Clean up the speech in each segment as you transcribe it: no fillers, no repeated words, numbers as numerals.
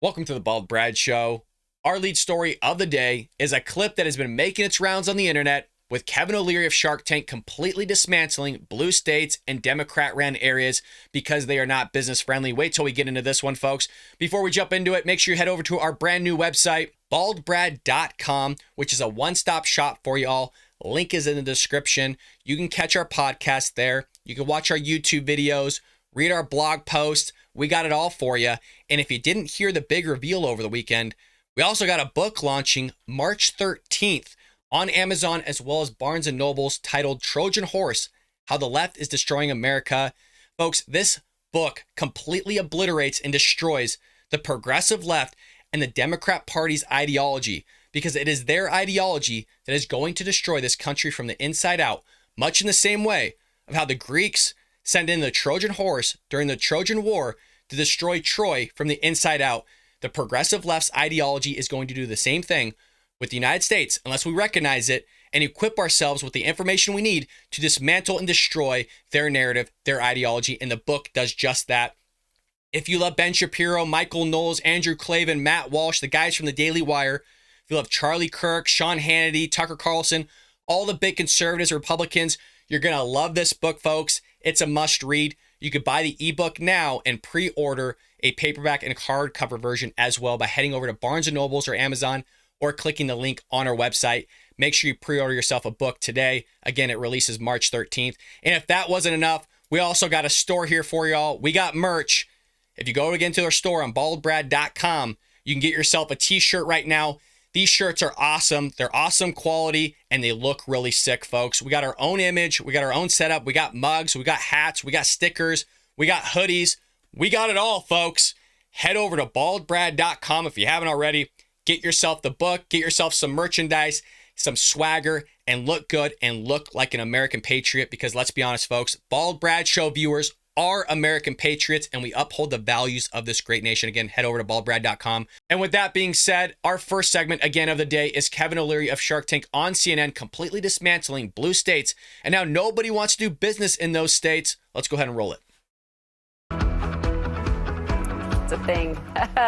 Welcome to the Bald Brad Show. Our lead story of the day is a clip that has been making its rounds on the internet with Kevin O'Leary of Shark Tank completely dismantling blue states and Democrat-ran areas because they are not business-friendly. Wait till we get into this one, folks. Before we jump into it, make sure you head over to our brand new website, baldbrad.com, which is a one-stop shop for y'all. Link is in the description. You can catch our podcast there. You can watch our YouTube videos, read our blog posts. We got it all for you. And if you didn't hear the big reveal over the weekend, we also got a book launching March 13th on Amazon as well as Barnes & Noble's titled Trojan Horse, How the Left is Destroying America. Folks, this book completely obliterates and destroys the progressive left and the Democrat Party's ideology because it is their ideology that is going to destroy this country from the inside out, much in the same way of how the Greeks sent in the Trojan horse during the Trojan War to destroy Troy from the inside out. The progressive left's ideology is going to do the same thing with the United States unless we recognize it and equip ourselves with the information we need to dismantle and destroy their narrative, their ideology, and the book does just that. If you love Ben Shapiro, Michael Knowles, Andrew Klavan, Matt Walsh, the guys from the Daily Wire, if you love Charlie Kirk, Sean Hannity, Tucker Carlson, all the big conservatives, Republicans, you're going to love this book, folks. It's a must read. You could buy the ebook now and pre-order a paperback and hardcover version as well by heading over to Barnes & Noble's or Amazon or clicking the link on our website. Make sure you pre-order yourself a book today. Again, it releases March 13th. And if that wasn't enough, we also got a store here for y'all. We got merch. If you go again to our store on baldbrad.com, you can get yourself a t-shirt right now. These shirts are awesome. They're awesome quality, and they look really sick, folks. We got our own image. We got our own setup. We got mugs. We got hats. We got stickers. We got hoodies. We got it all, folks. Head over to baldbrad.com if you haven't already. Get yourself the book. Get yourself some merchandise, some swagger, and look good and look like an American patriot because let's be honest, folks, Bald Brad Show viewers are American patriots and we uphold the values of this great nation. Again, head over to baldbrad.com. And with that being said, our first segment again of the day is Kevin O'Leary of Shark Tank on CNN completely dismantling blue states. And now nobody wants to do business in those states. Let's go ahead and roll it. It's a thing.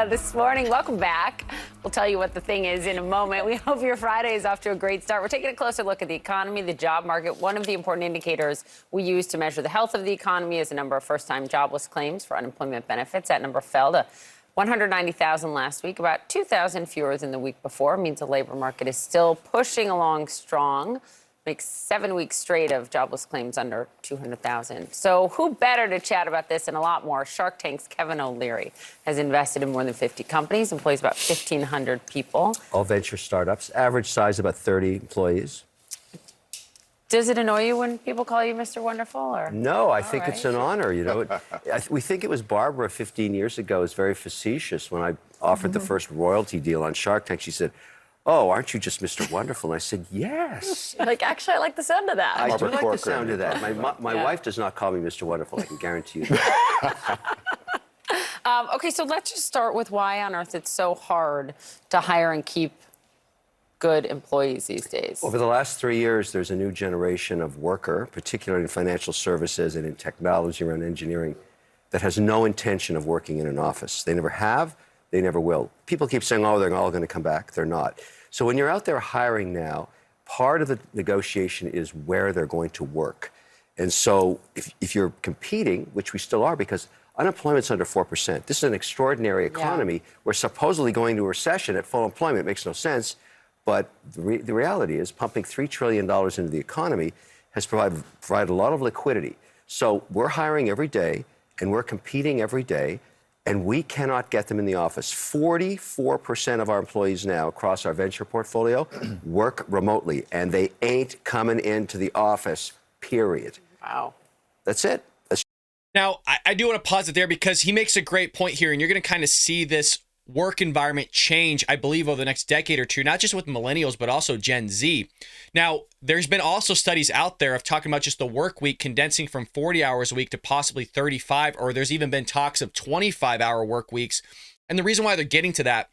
This morning, welcome back. We'll tell you what the thing is in a moment. We hope your Friday is off to a great start. We're taking a closer look at the economy, the job market. One of the important indicators we use to measure the health of the economy is the number of first-time jobless claims for unemployment benefits. That number fell to 190,000 last week, about 2,000 fewer than the week before. It means the labor market is still pushing along strong. Makes 7 weeks straight of jobless claims under 200,000. So who better to chat about this and a lot more? Shark Tank's Kevin O'Leary has invested in more than 50 companies, employs about 1,500 people. All venture startups, average size about 30 employees. Does it annoy you when people call you Mr. Wonderful? Or? No, I think it's an honor. You know, we think it was Barbara 15 years ago. It was very facetious when I offered the first royalty deal on Shark Tank. She said, "Oh, aren't you just Mr. Wonderful?" And I said, "Yes." Like, actually, I like the sound of that. I do like the sound of that. My wife does not call me Mr. Wonderful, I can guarantee you that. Okay, so let's just start with why on earth it's so hard to hire and keep good employees these days. Over the last 3 years, there's a new generation of worker, particularly in financial services and in technology around engineering, that has no intention of working in an office. They never have. They never will. People keep saying, oh, they're all going to come back. They're not. So when you're out there hiring now, part of the negotiation is where they're going to work. And so if you're competing, which we still are because unemployment's under 4%, this is an extraordinary economy. We're supposedly going to a recession at full employment. It makes no sense. But the reality is pumping $3 trillion into the economy has provided a lot of liquidity. So we're hiring every day and we're competing every day. And we cannot get them in the office. 44% of our employees now across our venture portfolio work remotely, and they ain't coming into the office, period. Wow. That's it. Now, I do want to pause it there because he makes a great point here, and you're going to kind of see this work environment change, I believe, over the next decade or two, not just with millennials, but also Gen Z. Now, there's been also studies out there of talking about just the work week condensing from 40 hours a week to possibly 35, or there's even been talks of 25-hour work weeks. And the reason why they're getting to that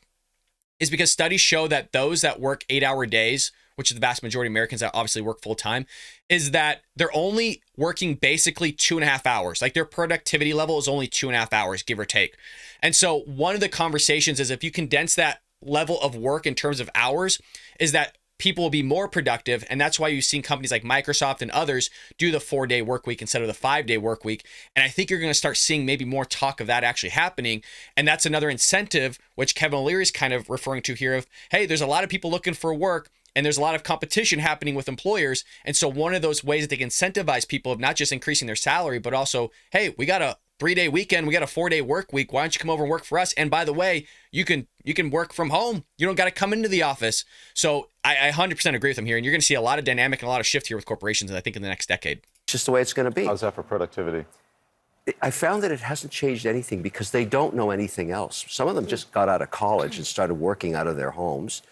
is because studies show that those that work 8-hour days which is the vast majority of Americans that obviously work full time, is that they're only working basically 2.5 hours. Like their productivity level is only 2.5 hours, give or take. And so one of the conversations is if you condense that level of work in terms of hours, is that people will be more productive. And that's why you've seen companies like Microsoft and others do the 4-day work week instead of the 5-day work week. And I think you're going to start seeing maybe more talk of that actually happening. And that's another incentive, which Kevin O'Leary is kind of referring to here of, hey, there's a lot of people looking for work and there's a lot of competition happening with employers. And so one of those ways that they can incentivize people of not just increasing their salary, but also, hey, we got a 3-day weekend, we got a 4-day work week. Why don't you come over and work for us? And by the way, you can work from home. You don't got to come into the office. So I 100% agree with him here. And you're going to see a lot of dynamic and a lot of shift here with corporations, I think, in the next decade. It's just the way it's going to be. How's that for productivity? I found that it hasn't changed anything because they don't know anything else. Some of them just got out of college and started working out of their homes.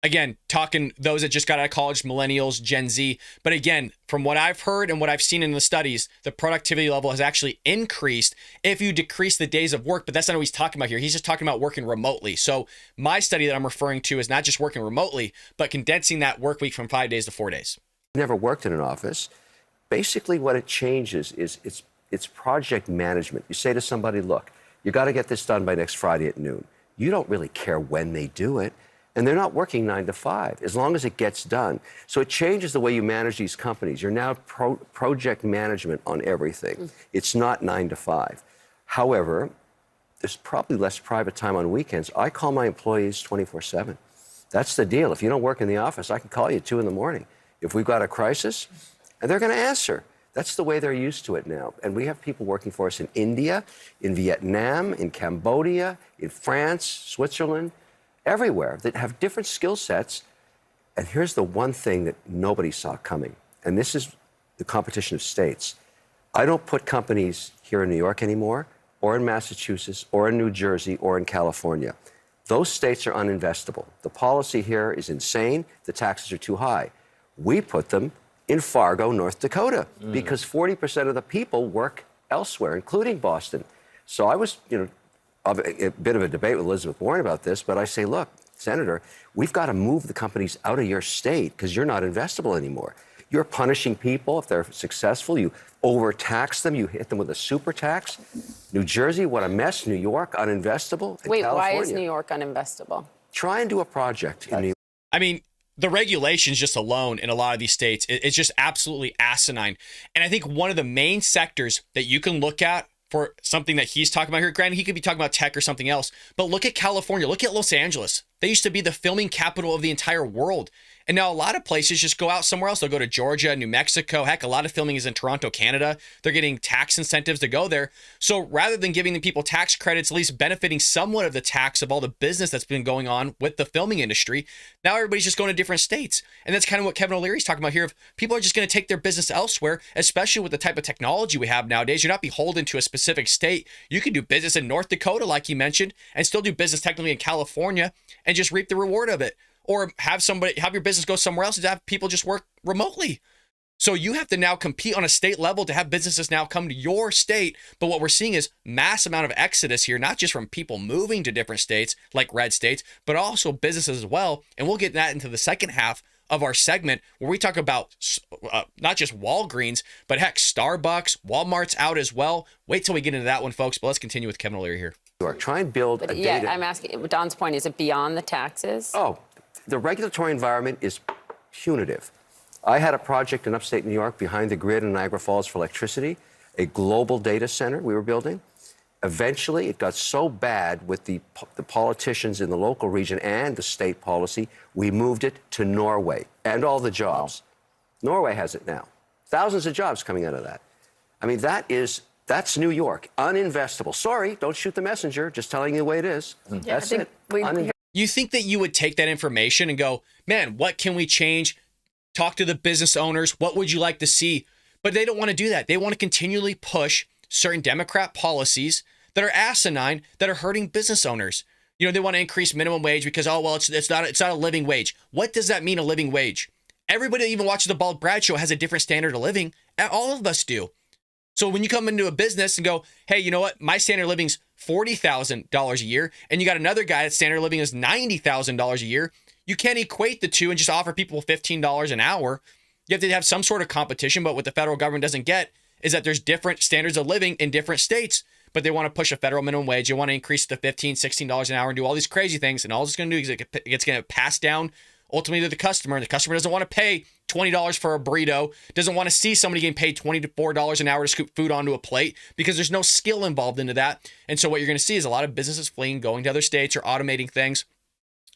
Again, talking those that just got out of college, millennials, Gen Z. But again, from what I've heard and what I've seen in the studies, the productivity level has actually increased if you decrease the days of work. But that's not what he's talking about here. He's just talking about working remotely. So my study that I'm referring to is not just working remotely, but condensing that work week from 5 days to 4 days. Never worked in an office. Basically, what it changes is it's project management. You say to somebody, look, you got to get this done by next Friday at noon. You don't really care when they do it. And they're not working 9 to 5, as long as it gets done. So it changes the way you manage these companies. You're now project management on everything. It's not 9 to 5. However, there's probably less private time on weekends. I call my employees 24/7. That's the deal. If you don't work in the office, I can call you at 2 in the morning. If we've got a crisis, and they're going to answer. That's the way they're used to it now. And we have people working for us in India, in Vietnam, in Cambodia, in France, Switzerland, everywhere that have different skill sets. And here's the one thing that nobody saw coming, and this is the competition of states. I don't put companies here in New York anymore, or in Massachusetts, or in New Jersey, or in California. Those states are uninvestable. The policy here is insane. The taxes are too high. We put them in Fargo, North Dakota, because 40% of the people work elsewhere, including Boston. So I was, a bit of a debate with Elizabeth Warren about this, but I say, look, Senator, we've got to move the companies out of your state because you're not investable anymore. You're punishing people if they're successful. You overtax them. You hit them with a super tax. New Jersey, what a mess. New York, uninvestable. And Wait, California. why is New York uninvestable? Try and do a project in New York. I mean, the regulations just alone in a lot of these states, it's just absolutely asinine. And I think one of the main sectors that you can look at for something that he's talking about here, granted, he could be talking about tech or something else, but look at California, look at Los Angeles. They used to be the filming capital of the entire world. And now a lot of places just go out somewhere else. They'll go to Georgia, New Mexico. Heck, a lot of filming is in Toronto, Canada. They're getting tax incentives to go there. So rather than giving the people tax credits, at least benefiting somewhat of the tax of all the business that's been going on with the filming industry, now everybody's just going to different states. And that's kind of what Kevin O'Leary's talking about here. If people are just going to take their business elsewhere, especially with the type of technology we have nowadays. You're not beholden to a specific state. You can do business in North Dakota, like he mentioned, and still do business technically in California and just reap the reward of it. Or have your business go somewhere else and have people just work remotely. So you have to now compete on a state level to have businesses now come to your state. But what we're seeing is mass amount of exodus here, not just from people moving to different states like red states, but also businesses as well. And we'll get that into the second half of our segment where we talk about not just Walgreens, but heck, Starbucks, Walmart's out as well. Wait till we get into that one, folks. But let's continue with Kevin O'Leary here. Try and build a data. Yeah, I'm asking, Don's point, is it beyond the taxes? Oh, the regulatory environment is punitive. I had a project in upstate New York behind the grid in Niagara Falls for electricity, a global data center we were building. Eventually, it got so bad with the politicians in the local region and the state policy, we moved it to Norway and all the jobs. Wow. Norway has it now. Thousands of jobs coming out of that. I mean, that's New York, uninvestable. Sorry, don't shoot the messenger, just telling you the way it is. Yeah, that's it. You think that you would take that information and go, man, what can we change? Talk to the business owners. What would you like to see? But they don't want to do that. They want to continually push certain Democrat policies that are asinine, that are hurting business owners. They want to increase minimum wage because, it's not a living wage. What does that mean, a living wage? Everybody that even watches the Bald Brad Show has a different standard of living. All of us do. So when you come into a business and go, hey, you know what? My standard of living's $40,000 a year, and you got another guy that's standard of living is $90,000 a year, You can't equate the two and just offer people $15 an hour. You have to have some sort of competition, but what the federal government doesn't get is that there's different standards of living in different states, but they want to push a federal minimum wage. They want to increase it to $15, $16 an hour and do all these crazy things. And all it's going to do is it's going to pass down ultimately to the customer. And the customer doesn't want to pay $20 for a burrito, doesn't want to see somebody getting paid $24 an hour to scoop food onto a plate because there's no skill involved into that. And so what you're going to see is a lot of businesses fleeing, going to other states or automating things.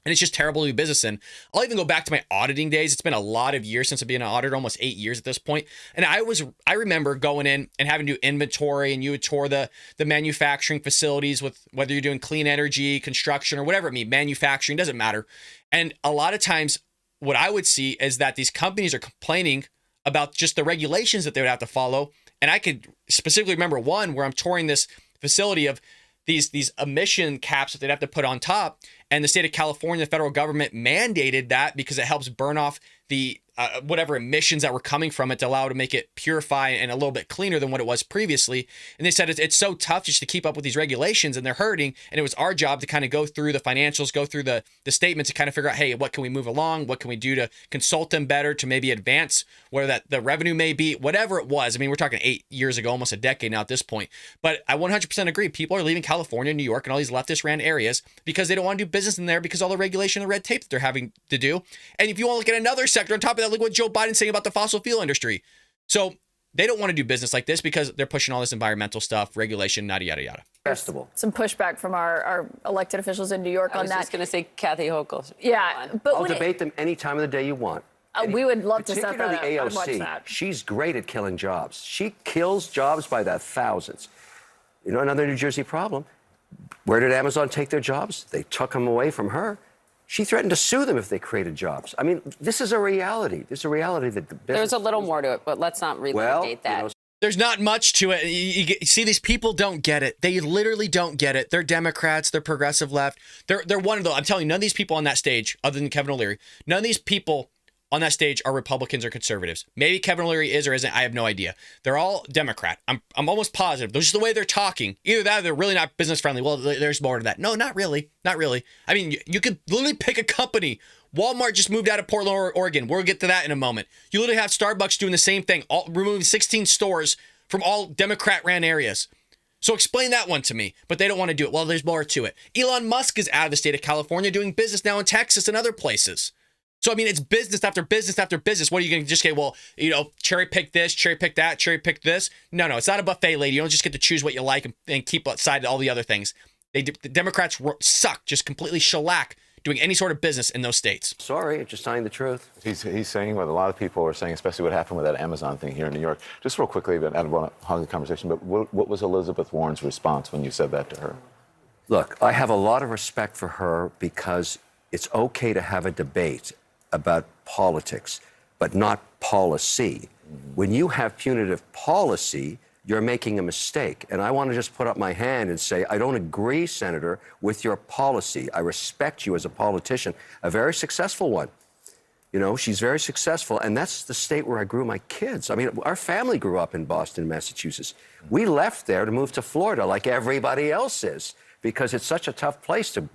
And it's just terrible to do business in. I'll even go back to my auditing days. It's been a lot of years since I've been an auditor, almost 8 years at this point. And I remember going in and having to do inventory, and you would tour the manufacturing facilities with whether you're doing clean energy, construction, or whatever it may be, manufacturing, doesn't matter. And a lot of times what I would see is that these companies are complaining about just the regulations that they would have to follow. And I could specifically remember one where I'm touring this facility of these emission caps that they'd have to put on top. And the state of California, the federal government mandated that because it helps burn off the whatever emissions that were coming from it to allow it to make it purify and a little bit cleaner than what it was previously. And they said it's so tough just to keep up with these regulations and they're hurting. And it was our job to kind of go through the financials, go through the statements to kind of figure out, hey, what can we move along? What can we do to consult them better, to maybe advance where that the revenue may be, whatever it was. I mean, we're talking 8 years ago, almost a decade now at this point. But I 100% agree. People are leaving California, New York, and all these leftist ran areas because they don't want to do business in there because all the regulation and red tape that they're having to do. And if you want to look at another sector on top of that, look what Joe Biden's saying about the fossil fuel industry. So they don't want to do business like this because they're pushing all this environmental stuff, regulation, yada, yada, yada. Festival. Some pushback from our elected officials in New York on that. I was just going to say Kathy Hochul. Yeah, but I'll debate them any time of the day you want. we would love to set that up. Particularly I'd watch AOC, that. she's great at killing jobs. She kills jobs by the thousands. You know, another New Jersey problem. Where did Amazon take their jobs? They took them away from her. She threatened to sue them if they created jobs. I mean, this is a reality. This is a reality that the business... There's a little more to it, but let's not relitigate that. You know, There's not much to it. You see, these people don't get it. They literally don't get it. They're Democrats. They're progressive left. They're one of those. I'm telling you, none of these people on that stage, other than Kevin O'Leary, none of these people on that stage are Republicans or conservatives. Maybe Kevin O'Leary is or isn't. I have no idea. They're all Democrat. I'm almost positive. That's just the way they're talking. Either that or they're really not business friendly. Well, there's more to that. No, not really. Not really. I mean, you could literally pick a company. Walmart just moved out of Portland, Oregon. We'll get to that in a moment. You literally have Starbucks doing the same thing, removing 16 stores from all Democrat-ran areas. So explain that one to me. But they don't want to do it. Well, there's more to it. Elon Musk is out of the state of California doing business now in Texas and other places. So, I mean, it's business after business after business. What are you going to just say, well, you know, cherry pick this, cherry pick that, cherry pick this? No, it's not a buffet, lady. You don't just get to choose what you like and keep aside all the other things. The Democrats suck, just completely shellac doing any sort of business in those states. sorry, just telling the truth. He's saying what a lot of people are saying, especially what happened with that Amazon thing here in New York. Just real quickly, but I don't want to hog the conversation, but what was Elizabeth Warren's response when you said that to her? Look, I have a lot of respect for her because it's okay to have a debate about politics, but not policy. When you have punitive policy, you're making a mistake. And I want to just put up my hand and say, I don't agree, Senator, with your policy. I respect you as a politician, a very successful one. You know, she's very successful, and that's the state where I grew my kids. I mean, our family grew up in Boston, Massachusetts. We left there to move to Florida like everybody else is because it's such a tough place to...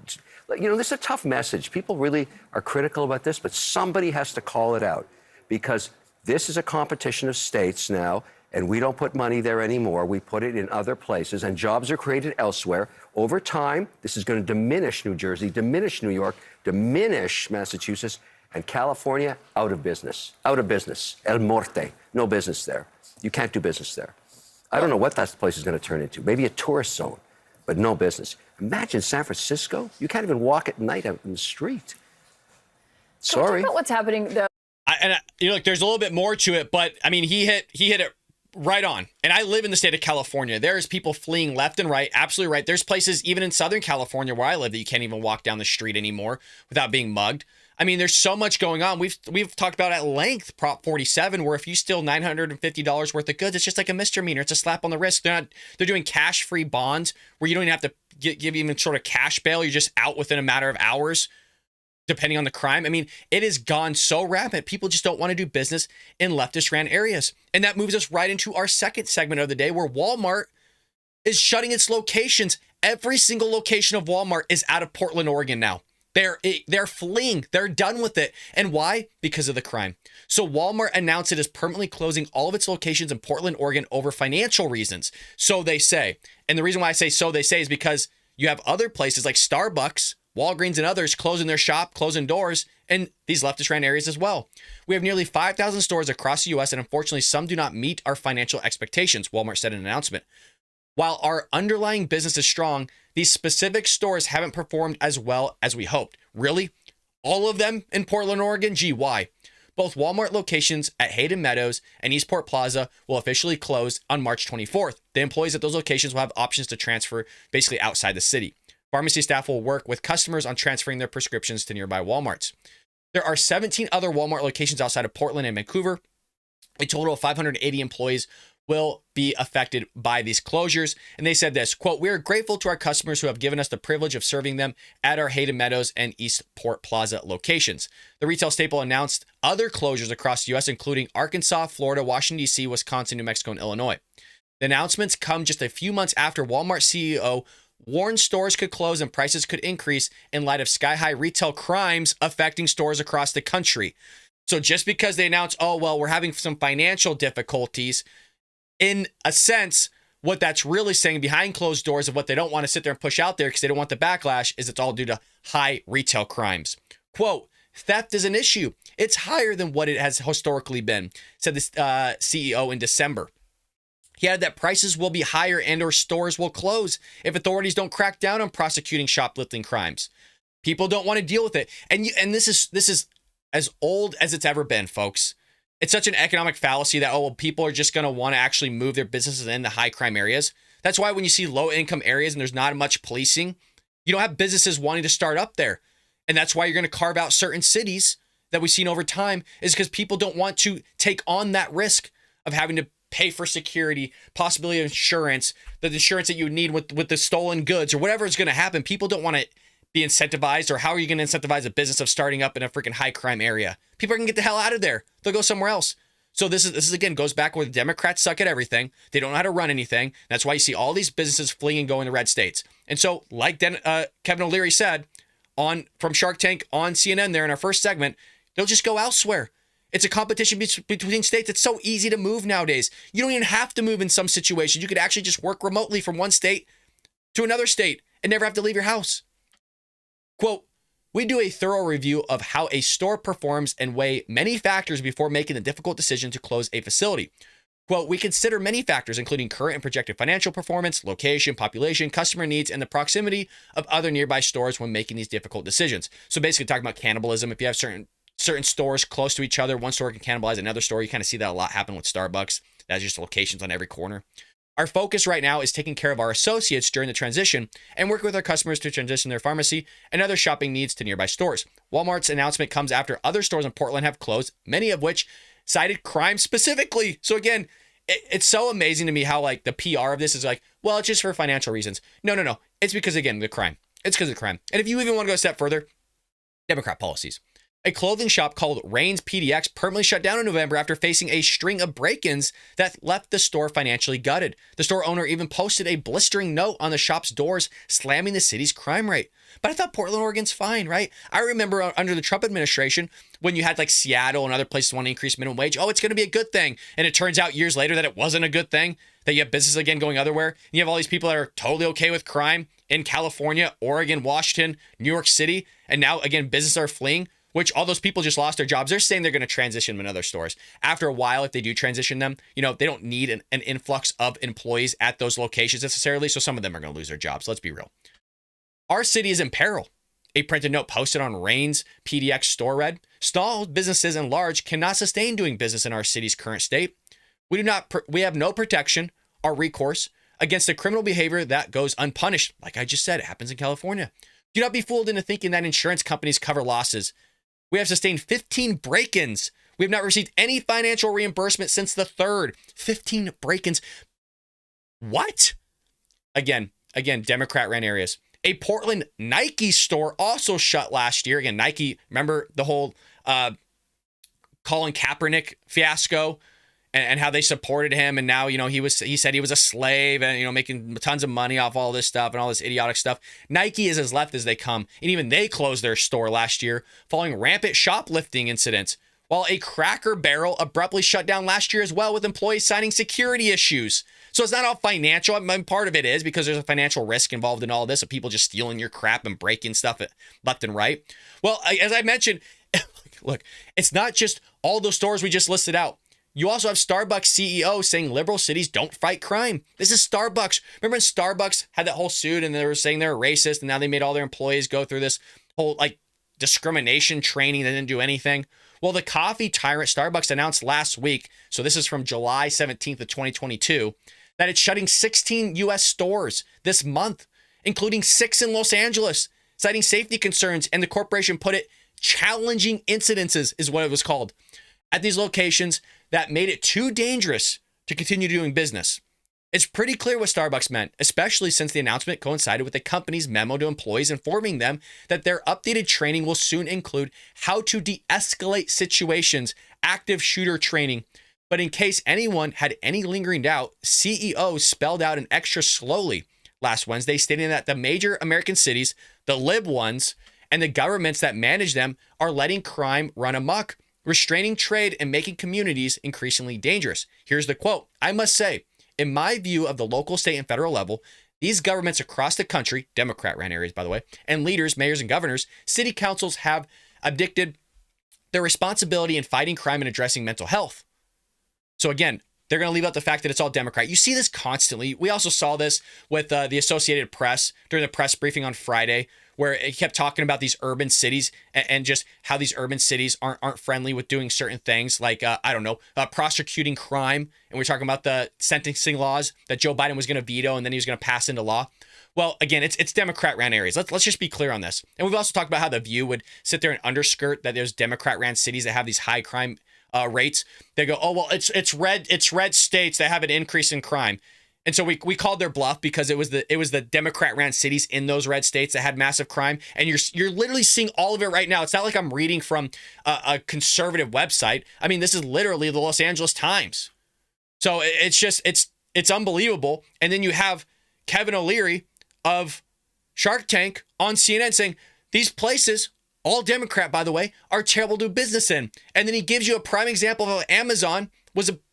You know, this is a tough message. People really are critical about this, but somebody has to call it out because this is a competition of states now, and we don't put money there anymore. We put it in other places, and jobs are created elsewhere. Over time, this is going to diminish New Jersey, diminish New York, diminish Massachusetts, and California out of business. Out of business. El Morte. No business there. You can't do business there. I don't know what that place is going to turn into. Maybe a tourist zone, but no business. Imagine San Francisco. You can't even walk at night out in the street. Sorry. Talk about what's happening, though. You know, look, there's a little bit more to it, but I mean, he hit it right on. And I live in the state of California. There's people fleeing left and right. Absolutely right. There's places even in Southern California where I live that you can't even walk down the street anymore without being mugged. I mean, there's so much going on. We've talked about at length Prop 47, where if you steal $950 worth of goods, it's just like a misdemeanor. It's a slap on the wrist. They're doing cash-free bonds where you don't even have to give even sort of cash bail. You're just out within a matter of hours, depending on the crime. I mean, it has gone so rampant. People just don't want to do business in leftist-ran areas. And that moves us right into our second segment of the day, where Walmart is shutting its locations. Every single location of Walmart is out of Portland, Oregon now. They're fleeing. They're done with it. And why? Because of the crime. So Walmart announced it is permanently closing all of its locations in Portland, Oregon over financial reasons. So they say. And the reason why I say so they say is because you have other places like Starbucks, Walgreens, and others closing their shop, closing doors, and these leftist ran areas as well. We have nearly 5,000 stores across the U.S., and unfortunately, some do not meet our financial expectations, Walmart said in an announcement. While our underlying business is strong, these specific stores haven't performed as well as we hoped. Really? All of them in Portland, Oregon? Gee, why? Both Walmart locations at Hayden Meadows and Eastport Plaza will officially close on March 24th. The employees at those locations will have options to transfer basically outside the city. Pharmacy staff will work with customers on transferring their prescriptions to nearby Walmarts. There are 17 other Walmart locations outside of Portland and Vancouver. A total of 580 employees will be affected by these closures. And they said this, quote, "We are grateful to our customers who have given us the privilege of serving them at our Hayden Meadows and Eastport Plaza locations." The retail staple announced other closures across the U.S., including Arkansas, Florida, Washington, D.C., Wisconsin, New Mexico, and Illinois. The announcements come just a few months after Walmart CEO warned stores could close and prices could increase in light of sky-high retail crimes affecting stores across the country. So just because they announced, oh, well, we're having some financial difficulties, in a sense, what that's really saying behind closed doors of what they don't want to sit there and push out there because they don't want the backlash is it's all due to high retail crimes. Quote, "Theft is an issue. It's higher than what it has historically been," said the CEO in December. He added that prices will be higher and or stores will close if authorities don't crack down on prosecuting shoplifting crimes. People don't want to deal with it. And this is as old as it's ever been, folks. It's such an economic fallacy that, oh, well, people are just going to want to actually move their businesses into high crime areas. That's why when you see low income areas and there's not much policing, you don't have businesses wanting to start up there. And that's why you're going to carve out certain cities that we've seen over time is because people don't want to take on that risk of having to pay for security, possibility of insurance, the insurance that you need with the stolen goods or whatever is going to happen. People don't want to be incentivized, or how are you going to incentivize a business of starting up in a freaking high crime area? People are going to get the hell out of there. They'll go somewhere else. So this is again, goes back where the Democrats suck at everything. They don't know how to run anything. That's why you see all these businesses fleeing and going to red states. And so like Kevin O'Leary said from Shark Tank on CNN there in our first segment, they'll just go elsewhere. It's a competition between states. It's so easy to move nowadays. You don't even have to move in some situations. You could actually just work remotely from one state to another state and never have to leave your house. Quote, "We do a thorough review of how a store performs and weigh many factors before making the difficult decision to close a facility. Quote, we consider many factors, including current and projected financial performance, location, population, customer needs, and the proximity of other nearby stores when making these difficult decisions." So basically talking about cannibalism. If you have certain stores close to each other, one store can cannibalize another store. You kind of see that a lot happen with Starbucks. That's just locations on every corner. Our focus right now is taking care of our associates during the transition and working with our customers to transition their pharmacy and other shopping needs to nearby stores. Walmart's announcement comes after other stores in Portland have closed, many of which cited crime specifically. So again, it's so amazing to me how like the PR of this is like, well, it's just for financial reasons. No. It's because, again, the crime. It's because of the crime. And if you even want to go a step further, Democrat policies. A clothing shop called Rain's PDX permanently shut down in November after facing a string of break-ins that left the store financially gutted. The store owner even posted a blistering note on the shop's doors slamming the city's crime rate. But I thought Portland, Oregon's fine, right? I remember under the Trump administration when you had like Seattle and other places want to increase minimum wage. Oh, it's going to be a good thing. And it turns out years later that it wasn't a good thing, that you have business again going otherwhere. And you have all these people that are totally okay with crime in California, Oregon, Washington, New York City. And now, again, businesses are fleeing, which all those people just lost their jobs. They're saying they're going to transition them in other stores. After a while, if they do transition them, they don't need an influx of employees at those locations necessarily. So some of them are going to lose their jobs. Let's be real. Our city is in peril. A printed note posted on Rain's PDX store read, "Small businesses and large cannot sustain doing business in our city's current state. We have no protection or recourse against the criminal behavior that goes unpunished." Like I just said, it happens in California. "Do not be fooled into thinking that insurance companies cover losses. We have sustained 15 break-ins. We have not received any financial reimbursement since the 3rd. 15 break-ins. What?" Again, Democrat ran areas. A Portland Nike store also shut last year. Again, Nike, remember the whole Colin Kaepernick fiasco? and how they supported him. And now, he said he was a slave and, making tons of money off all this stuff and all this idiotic stuff. Nike is as left as they come. And even they closed their store last year following rampant shoplifting incidents, while a Cracker Barrel abruptly shut down last year as well with employees citing security issues. So it's not all financial. I mean, part of it is because there's a financial risk involved in all this of people just stealing your crap and breaking stuff left and right. Well, as I mentioned, look, it's not just all those stores we just listed out. You also have Starbucks CEO saying liberal cities don't fight crime. This is Starbucks. Remember when Starbucks had that whole suit and they were saying they're racist and now they made all their employees go through this whole discrimination training. They didn't do anything. Well, the coffee tyrant Starbucks announced last week, so this is from July 17th of 2022, that it's shutting 16 U.S. stores this month, including 6 in Los Angeles, citing safety concerns, and the corporation put it, challenging incidences is what it was called, at these locations that made it too dangerous to continue doing business. It's pretty clear what Starbucks meant, especially since the announcement coincided with the company's memo to employees informing them that their updated training will soon include how to de-escalate situations, active shooter training. But in case anyone had any lingering doubt, CEO spelled out an extra slowly last Wednesday, stating that the major American cities, the lib ones, and the governments that manage them are letting crime run amok, restraining trade and making communities increasingly dangerous. Here's the quote. I must say, in my view of the local, state, and federal level, these governments across the country, Democrat-ran areas, by the way, and leaders, mayors, and governors, city councils have abdicated their responsibility in fighting crime and addressing mental health. So again, they're going to leave out the fact that it's all Democrat. You see this constantly. We also saw this with the Associated Press during the press briefing on Friday, where it kept talking about these urban cities and just how these urban cities aren't friendly with doing certain things like, prosecuting crime. And we're talking about the sentencing laws that Joe Biden was going to veto and then he was going to pass into law. Well, again, it's Democrat-ran areas. Let's just be clear on this. And we've also talked about how The View would sit there and underskirt that there's Democrat-ran cities that have these high crime rates. They go, oh, well, it's red states that have an increase in crime. And so we called their bluff because it was the Democrat-ran cities in those red states that had massive crime. And you're literally seeing all of it right now. It's not like I'm reading from a conservative website. I mean, this is literally the Los Angeles Times. So it's unbelievable. And then you have Kevin O'Leary of Shark Tank on CNN saying these places, all Democrat, by the way, are terrible to do business in. And then he gives you a prime example of how Amazon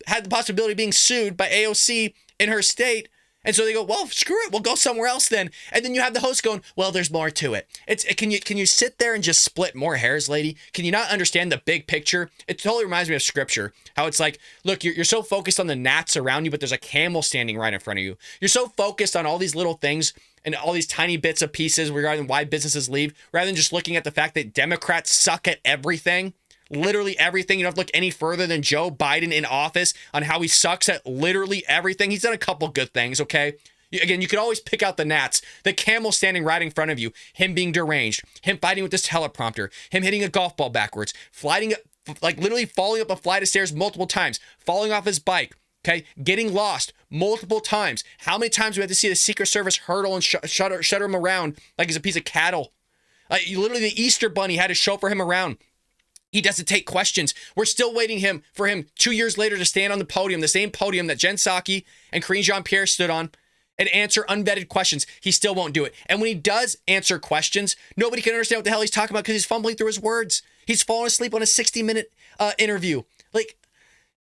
had the possibility of being sued by AOC in her state. And so they go, well, screw it. We'll go somewhere else then. And then you have the host going, well, there's more to it. Can you sit there and just split more hairs, lady? Can you not understand the big picture? It totally reminds me of scripture, how it's like, look, you're so focused on the gnats around you, but there's a camel standing right in front of you. You're so focused on all these little things and all these tiny bits of pieces regarding why businesses leave, rather than just looking at the fact that Democrats suck at everything. Literally everything. You don't have to look any further than Joe Biden in office on how he sucks at literally everything. He's done a couple good things, okay? Again, you could always pick out the gnats. The camel standing right in front of you, him being deranged, him fighting with this teleprompter, him hitting a golf ball backwards, literally falling up a flight of stairs multiple times, falling off his bike, okay? Getting lost multiple times. How many times do we have to see the Secret Service hurdle and shudder him around like he's a piece of cattle? Literally the Easter Bunny had to chauffeur him around. He doesn't take questions. We're still waiting for him 2 years later to stand on the podium, the same podium that Jen Psaki and Karine Jean-Pierre stood on, and answer unvetted questions. He still won't do it. And when he does answer questions, nobody can understand what the hell he's talking about because he's fumbling through his words. He's falling asleep on a 60-minute interview.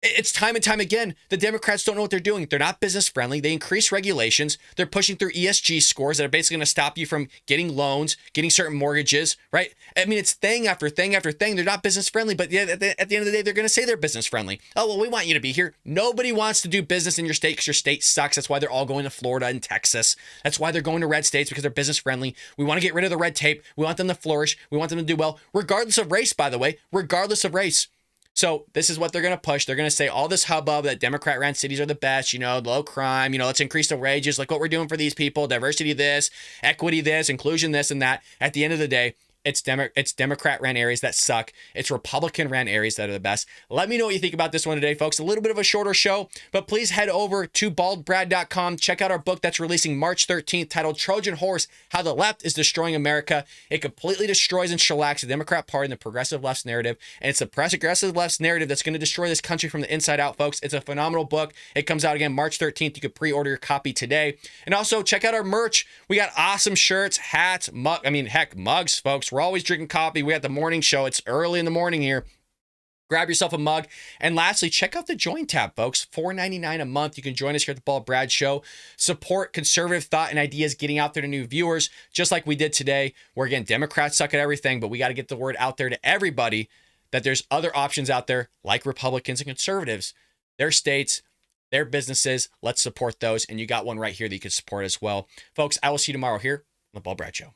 It's time and time again. The Democrats don't know what they're doing. They're not business friendly. They increase regulations. They're pushing through ESG scores that are basically going to stop you from getting loans, getting certain mortgages, right? I mean, it's thing after thing after thing. They're not business friendly, but at the end of the day, they're going to say they're business friendly. Oh, well, we want you to be here. Nobody wants to do business in your state because your state sucks. That's why they're all going to Florida and Texas. That's why they're going to red states, because they're business friendly. We want to get rid of the red tape. We want them to flourish. We want them to do well, regardless of race, by the way, regardless of race. So this is what they're going to push. They're going to say all this hubbub that Democrat-ran cities are the best, low crime, let's increase the wages, like what we're doing for these people, diversity this, equity this, inclusion this and that. At the end of the day, It's Democrat-ran areas that suck. It's Republican-ran areas that are the best. Let me know what you think about this one today, folks. A little bit of a shorter show, but please head over to baldbrad.com. Check out our book that's releasing March 13th titled Trojan Horse, How the Left is Destroying America. It completely destroys and shellacks the Democrat Party and the progressive left's narrative. And it's the progressive left's narrative that's going to destroy this country from the inside out, folks. It's a phenomenal book. It comes out again March 13th. You can pre-order your copy today. And also check out our merch. We got awesome shirts, hats, mugs, folks. We're always drinking coffee. We got the morning show. It's early in the morning here. Grab yourself a mug. And lastly, check out the Join tab, folks. $4.99 a month. You can join us here at the Bald Brad Show. Support conservative thought and ideas getting out there to new viewers, just like we did today, where, again, Democrats suck at everything, but we got to get the word out there to everybody that there's other options out there, like Republicans and conservatives, their states, their businesses. Let's support those. And you got one right here that you can support as well. Folks, I will see you tomorrow here on the Bald Brad Show.